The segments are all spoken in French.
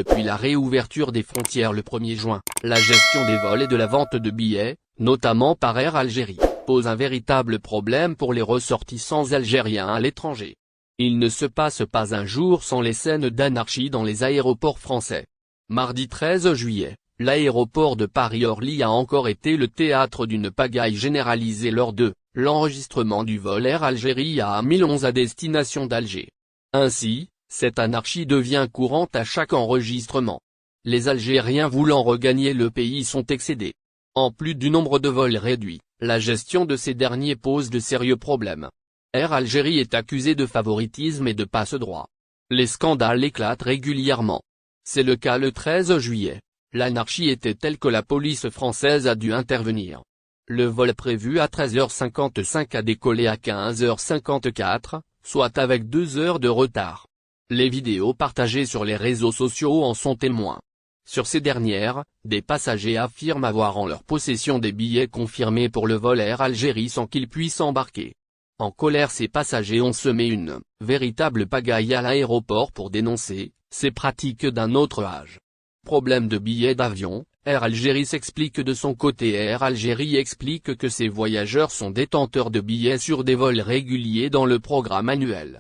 Depuis la réouverture des frontières le 1er juin, la gestion des vols et de la vente de billets, notamment par Air Algérie, pose un véritable problème pour les ressortissants algériens à l'étranger. Il ne se passe pas un jour sans les scènes d'anarchie dans les aéroports français. Mardi 13 juillet, l'aéroport de Paris-Orly a encore été le théâtre d'une pagaille généralisée lors de l'enregistrement du vol Air Algérie A1011 à destination d'Alger. Ainsi, cette anarchie devient courante à chaque enregistrement. Les Algériens voulant regagner le pays sont excédés. En plus du nombre de vols réduits, la gestion de ces derniers pose de sérieux problèmes. Air Algérie est accusé de favoritisme et de passe-droit. Les scandales éclatent régulièrement. C'est le cas le 13 juillet. L'anarchie était telle que la police française a dû intervenir. Le vol prévu à 13h55 a décollé à 15h54, soit avec 2 heures de retard. Les vidéos partagées sur les réseaux sociaux en sont témoins. Sur ces dernières, des passagers affirment avoir en leur possession des billets confirmés pour le vol Air Algérie sans qu'ils puissent embarquer. En colère, ces passagers ont semé une véritable pagaille à l'aéroport pour dénoncer ces pratiques d'un autre âge. Problème de billets d'avion, Air Algérie s'explique de son côté. Air Algérie explique que ses voyageurs sont détenteurs de billets sur des vols réguliers dans le programme annuel.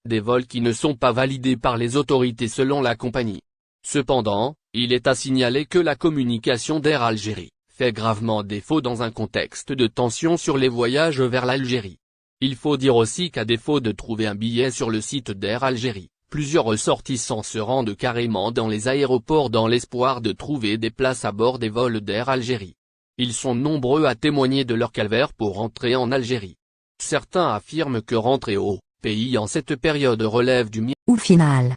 Des vols qui ne sont pas validés par les autorités selon la compagnie. Cependant, il est à signaler que la communication d'Air Algérie fait gravement défaut dans un contexte de tension sur les voyages vers l'Algérie. Il faut dire aussi qu'à défaut de trouver un billet sur le site d'Air Algérie, plusieurs ressortissants se rendent carrément dans les aéroports dans l'espoir de trouver des places à bord des vols d'Air Algérie. Ils sont nombreux à témoigner de leur calvaire pour rentrer en Algérie. Certains affirment que rentrer au pays en cette période relève du Au final.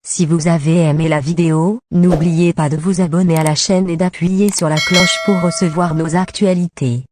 Si vous avez aimé la vidéo, n'oubliez pas de vous abonner à la chaîne et d'appuyer sur la cloche pour recevoir nos actualités.